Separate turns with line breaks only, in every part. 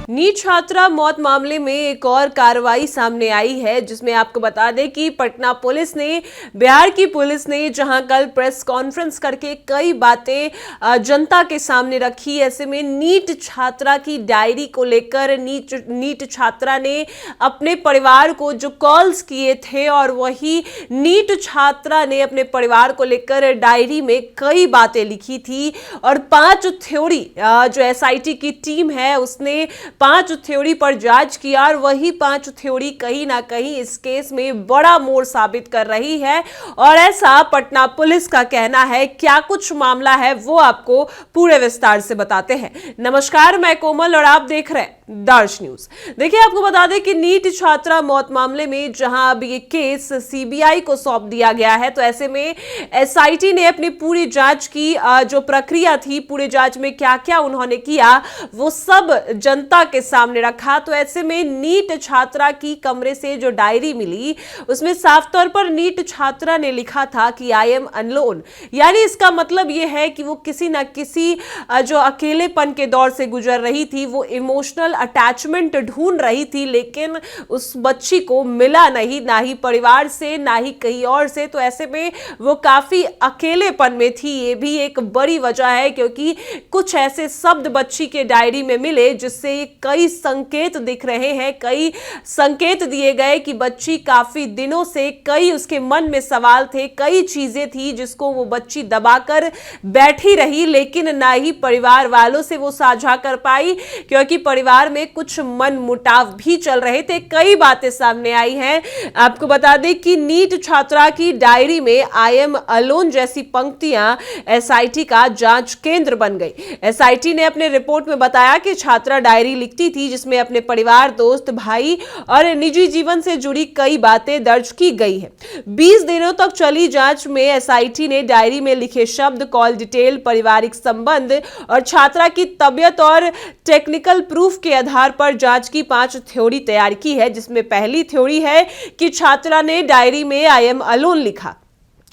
NEET छात्रा मौत मामले में एक और कार्रवाई सामने आई है, जिसमें आपको बता दें कि पटना पुलिस ने, बिहार की पुलिस ने जहां कल प्रेस कॉन्फ्रेंस करके कई बातें जनता के सामने रखी। ऐसे में नीट छात्रा की डायरी को लेकर नीट छात्रा ने अपने परिवार को जो कॉल्स किए थे और वही नीट छात्रा ने अपने परिवार को लेकर डायरी में कई बातें लिखी थी और 5 थ्योरी जो एसआईटी की टीम है उसने 5 थ्योरी पर जांच किया और वही 5 थ्योरी कहीं ना कहीं इस केस में बड़ा मोड़ साबित कर रही है और ऐसा पटना पुलिस का कहना है। क्या कुछ मामला है वो आपको पूरे विस्तार से बताते हैं। नमस्कार, मैं कोमल और आप देख रहे हैं दर्श न्यूज। देखिए, आपको बता दें कि नीट छात्रा मौत मामले में जहां अब ये केस सीबीआई को सौंप दिया गया है, तो ऐसे में एसआईटी ने अपनी पूरी जांच की, जो प्रक्रिया थी पूरे जांच में क्या क्या उन्होंने किया वो सब जनता के सामने रखा। तो ऐसे में नीट छात्रा की कमरे से जो डायरी मिली उसमें साफ तौर पर नीट छात्रा ने लिखा था कि आई एम अलोन, यानी इसका मतलब यह है कि वो किसी ना किसी जो अकेलेपन के दौर से गुजर रही थी, वो इमोशनल अटैचमेंट ढूंढ रही थी, लेकिन उस बच्ची को मिला नहीं, ना ही परिवार से ना ही कहीं और से। तो ऐसे में वो काफी अकेलेपन में थी। ये भी एक बड़ी वजह है क्योंकि कुछ ऐसे शब्द बच्ची के डायरी में मिले जिससे कई संकेत दिख रहे हैं, कई संकेत दिए गए कि बच्ची काफी दिनों से, कई उसके मन में सवाल थे, कई चीजें थी जिसको वो बच्ची दबाकर बैठी रही, लेकिन ना ही परिवार वालों से वो साझा कर पाई क्योंकि परिवार में कुछ मन मुटाव भी चल रहे थे। कई बातें सामने आई हैं। आपको बता दें कि नीट छात्रा की डायरी में आई एम अलोन जैसी पंक्तियां एसआईटी का जांच केंद्र बन गई। एसआईटी ने अपने रिपोर्ट में बताया कि छात्रा डायरी लिखती थी जिसमें अपने परिवार, दोस्त, भाई और निजी जीवन से जुड़ी कई बातें दर्ज की गई है। 20 दिनों तक चली जांच में एसआईटी ने डायरी में लिखे शब्द, कॉल डिटेल, पारिवारिक संबंध और छात्रा की तबीयत और टेक्निकल प्रूफ के आधार पर जांच की 5 थ्योरी तैयार की है, जिसमें पहली थ्योरी है कि छात्रा ने डायरी में आई एम अलोन लिखा।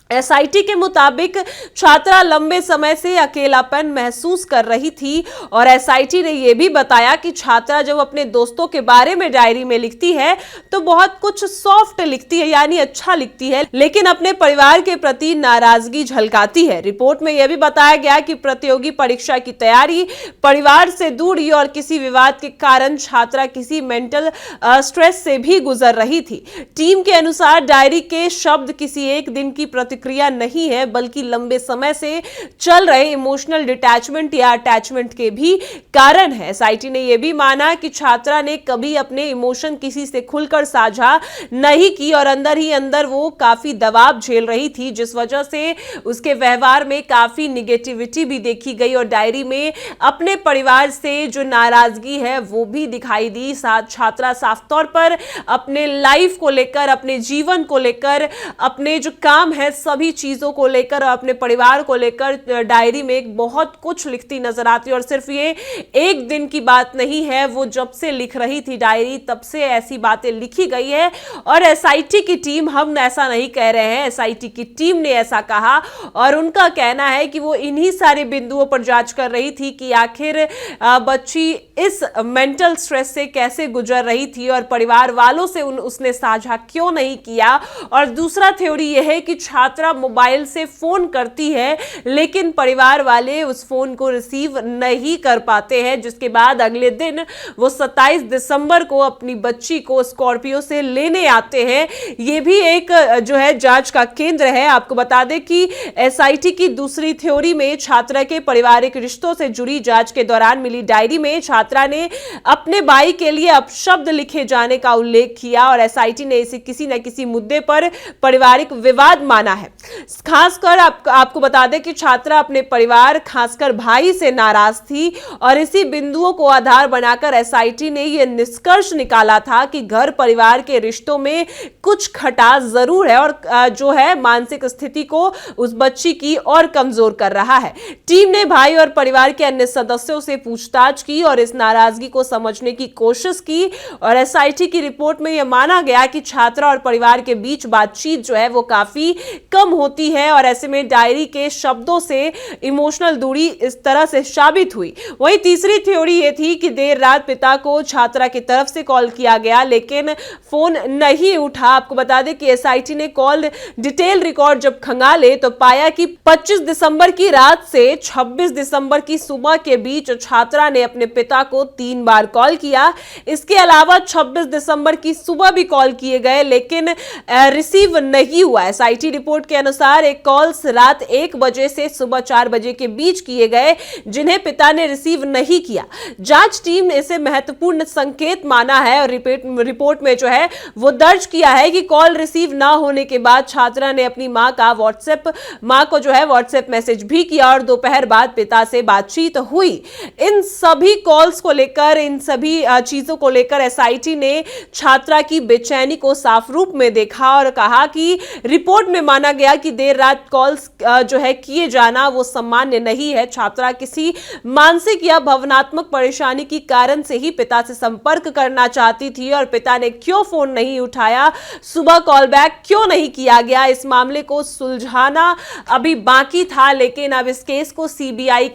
एसआईटी के मुताबिक छात्रा लंबे समय से अकेलापन महसूस कर रही थी और एसआईटी ने यह भी बताया कि छात्रा जब अपने दोस्तों के बारे में डायरी में लिखती है तो बहुत कुछ सॉफ्ट लिखती है, यानी अच्छा लिखती है, लेकिन अपने परिवार के प्रति नाराजगी झलकाती है। रिपोर्ट में यह भी बताया गया कि प्रतियोगी परीक्षा की तैयारी, परिवार से दूरी और किसी विवाद के कारण छात्रा किसी मेंटल स्ट्रेस से भी गुजर रही थी। टीम के अनुसार डायरी के शब्द किसी एक दिन की प्रतिक्रिया नहीं है, बल्कि लंबे समय से चल रहे इमोशनल डिटैचमेंट या अटैचमेंट के भी कारण है। एसआईटी ने यह भी माना कि छात्रा ने कभी अपने इमोशन किसी से खुलकर साझा नहीं की और अंदर ही अंदर वो काफी दबाव झेल रही थी, जिस वजह से उसके व्यवहार में काफी निगेटिविटी भी देखी गई और डायरी में अपने परिवार से जो नाराजगी है वो भी दिखाई दी। साथ छात्रा साफ तौर पर अपने लाइफ को लेकर, अपने जीवन को लेकर, अपने जो काम है सभी चीजों को लेकर और अपने परिवार को लेकर डायरी में बहुत कुछ लिखती नजर आती है। और सिर्फ ये एक दिन की बात नहीं है, वो जब से लिख रही थी डायरी तब से ऐसी बातें लिखी गई है। और एसआईटी की टीम, हम ऐसा नहीं कह रहे हैं, एसआईटी की टीम ने ऐसा कहा और उनका कहना है कि वो इन्हीं सारे बिंदुओं पर जांच कर रही थी कि आखिर बच्ची इस मेंटल स्ट्रेस से कैसे गुजर रही थी और परिवार वालों से उसने साझा क्यों नहीं किया। और दूसरा थ्योरी यह है कि छात्रा मोबाइल से फोन करती है लेकिन परिवार वाले उस फोन को रिसीव नहीं कर पाते हैं, जिसके बाद अगले दिन वो 27 दिसंबर को अपनी बच्ची को स्कॉर्पियो से लेने आते हैं। ये भी एक जो है जांच का केंद्र है। आपको बता दें कि एसआईटी की दूसरी थ्योरी में छात्रा के पारिवारिक रिश्तों से जुड़ी जांच के दौरान मिली डायरी में छात्रा ने अपने भाई के लिए अपशब्द लिखे जाने का उल्लेख किया और एसआईटी ने इसे किसी न किसी मुद्दे पर पारिवारिक विवाद माना है। खासकर आपको बता दें कि छात्रा अपने परिवार, खासकर भाई से नाराज थी और इसी बिंदुओं को आधार बनाकर एसआईटी ने यह निष्कर्ष निकाला था कि घर परिवार के रिश्तों में कुछ खटास जरूर है और जो है मानसिक स्थिति को उस बच्ची की और कमजोर कर रहा है। टीम ने भाई और परिवार के अन्य सदस्यों से पूछताछ की और इस नाराजगी को समझने की कोशिश की और एसआईटी की रिपोर्ट में यह माना गया कि छात्रा और परिवार के बीच बातचीत जो है वो काफी कम होती है और ऐसे में डायरी के शब्दों से इमोशनल दूरी इस तरह से साबित हुई। वहीं तीसरी थ्योरी ये थी कि देर रात पिता को छात्रा की तरफ से कॉल किया गया लेकिन फोन नहीं उठा। आपको बता दें कि एसआईटी ने कॉल डिटेल रिकॉर्ड जब खंगाले तो पाया कि 25 दिसंबर की रात से 26 दिसंबर की सुबह के बीच छात्रा ने अपने पिता को 3 बार कॉल किया। इसके अलावा 26 दिसंबर की सुबह भी कॉल किए गए लेकिन रिसीव नहीं हुआ। एसआईटी रिपोर्ट के अनुसार एक कॉल्स रात 1 बजे से सुबह 4 बजे के बीच किए गए जिन्हें पिता ने रिसीव नहीं किया। जांच टीम ने इसे महत्वपूर्ण संकेत माना है और रिपोर्ट में जो है वो दर्ज किया है कि कॉल रिसीव ना होने के बाद छात्रा ने अपनी मां को जो है व्हाट्सएप मैसेज भी किया और दोपहर बाद पिता से बातचीत हुई। इन सभी कॉल्स को लेकर, इन सभी चीजों को लेकर एसआईटी ने छात्रा की बेचैनी को साफ रूप में देखा और कहा कि रिपोर्ट में माना गया कि देर रात कॉल्स जो है किए जाना वो सामान्य नहीं है। छात्रा किसी मानसिक या भावनात्मक परेशानी के कारण से ही पिता से संपर्क करना चाहती थी और पिता ने क्यों फोन नहीं उठाया, सुबह कॉल बैक क्यों नहीं किया गया, इस मामले को सुलझाना अभी बाकी था। लेकिन अब इस केस को सीबीआई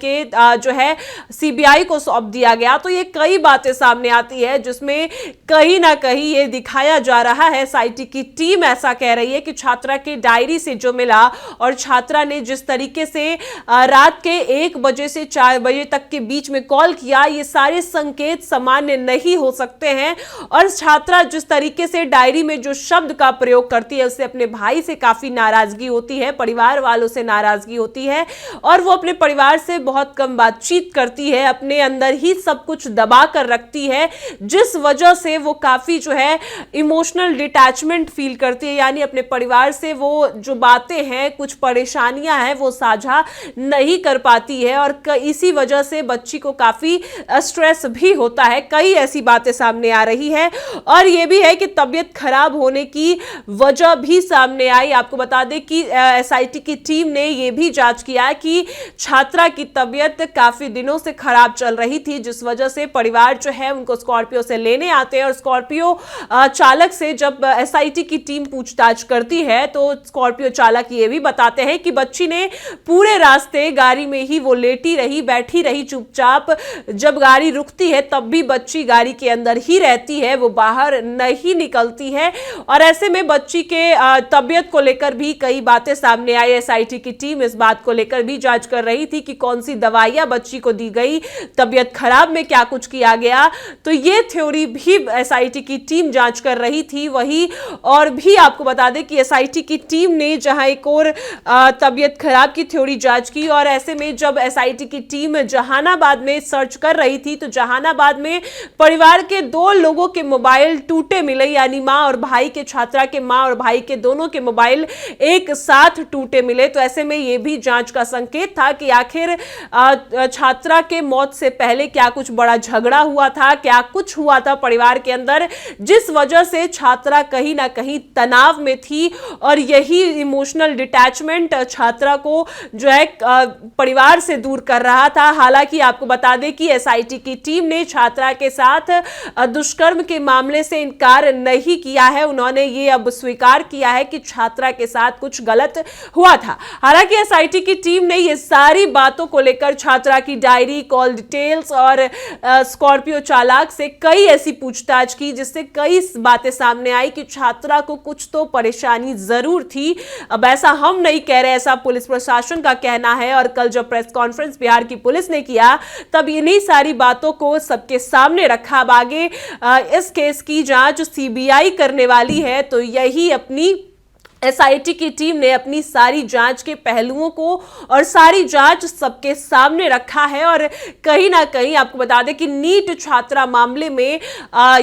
को सौंप दिया गया तो ये कई बातें सामने आती है जिसमें कहीं ना कहीं ये दिखाया जा रहा है, एसआईटी की टीम ऐसा कह रही है कि छात्रा के डायरी से जो मिला और छात्रा ने जिस तरीके से रात के 1 बजे से 4 बजे तक के बीच में कॉल किया, ये सारे संकेत सामान्य नहीं हो सकते हैं। और छात्रा जिस तरीके से डायरी में जो शब्द का प्रयोग करती है उससे अपने भाई से काफी नाराजगी होती है, परिवार वालों से नाराजगी होती है और वो अपने परिवार से बहुत कम बातचीत करती है, अपने अंदर ही सब कुछ दबा कर रखती है, जिस वजह से वो काफी जो है इमोशनल डिटैचमेंट फील करती है, यानी अपने परिवार से वो जो बातें हैं, कुछ परेशानियां हैं वो साझा नहीं कर पाती है और इसी वजह से बच्ची को काफी स्ट्रेस भी होता है। कई ऐसी बातें सामने आ रही है और यह भी है कि तबीयत खराब होने की वजह भी सामने आई। आपको बता दें कि एसआईटी की टीम ने यह भी जांच किया कि छात्रा की तबीयत काफी दिनों से खराब चल रही थी, जिस वजह से परिवार जो है उनको स्कॉर्पियो से लेने आते हैं और स्कॉर्पियो चालक से जब एसआईटी की टीम पूछताछ करती है तो स्कॉर्पियो चालक ये भी बताते हैं कि बच्ची ने पूरे रास्ते गाड़ी में ही वो लेटी रही, बैठी रही चुपचाप। जब गाड़ी रुकती है तब भी बच्ची गाड़ी के अंदर ही रहती है, वो बाहर नहीं निकलती है और ऐसे में बच्ची के तबीयत को लेकर भी कई बातें सामने आई। एसआईटी की टीम इस बात को लेकर भी जांच कर रही थी कि कौन सी दवाइयां बच्ची को दी गई, तबीयत खराब में क्या कुछ किया गया, तो ये थ्योरी भी एसआईटी की टीम जांच कर रही थी। वही और भी आपको बता दें कि एसआईटी की टीम ने जहां एक और तबीयत खराब की थ्योरी जांच की और ऐसे में जब एसआईटी की टीम जहानाबाद में सर्च कर रही थी तो जहानाबाद में परिवार के 2 लोगों के मोबाइल टूटे मिले, यानी मां और भाई के, छात्रा के मां और भाई के दोनों के मोबाइल एक साथ टूटे मिले। तो ऐसे में यह भी जांच का संकेत था कि आखिर छात्रा के मौत से पहले क्या कुछ बड़ा झगड़ा हुआ था, क्या कुछ हुआ था परिवार के अंदर जिस वजह से छात्रा कहीं ना कहीं तनाव में थी और यही इमोशनल डिटैचमेंट छात्रा को जो है परिवार से दूर कर रहा था। हालांकि आपको बता दें कि एसआईटी की टीम ने छात्रा के साथ दुष्कर्म के मामले से इनकार नहीं किया है, उन्होंने ये अब स्वीकार किया है कि छात्रा के साथ कुछ गलत हुआ था। हालांकि एसआईटी की टीम ने ये सारी बातों को लेकर छात्रा की डायरी, कॉल डिटेल्स और स्कॉर्पियो चालक से कई ऐसी पूछताछ की जिससे कई बातें सामने आई कि छात्रा को कुछ तो परेशानी जरूर थी। अब ऐसा हम नहीं कह रहे, ऐसा पुलिस प्रशासन का कहना है और कल जब प्रेस कॉन्फ्रेंस बिहार की पुलिस ने किया तब इन्हीं सारी बातों को सबके सामने रखा। अब आगे इस केस की जांच सीबीआई करने वाली है तो यही अपनी एसआईटी की टीम ने अपनी सारी जांच के पहलुओं को और सारी जांच सबके सामने रखा है और कहीं ना कहीं आपको बता दें कि नीट छात्रा मामले में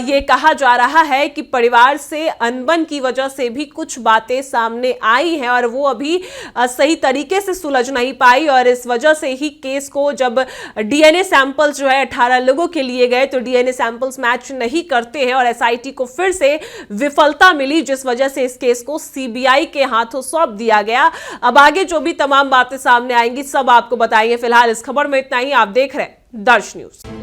ये कहा जा रहा है कि परिवार से अनबन की वजह से भी कुछ बातें सामने आई हैं और वो अभी सही तरीके से सुलझ नहीं पाई और इस वजह से ही केस को जब डीएनए सैंपल्स जो है 18 लोगों के लिए गए तो डीएनए सैंपल्स मैच नहीं करते हैं और एसआईटी को फिर से विफलता मिली, जिस वजह से इस केस को सीबीआई के हाथों सौंप दिया गया। अब आगे जो भी तमाम बातें सामने आएंगी सब आपको बताएंगे। फिलहाल इस खबर में इतना ही। आप देख रहे हैं दर्श न्यूज।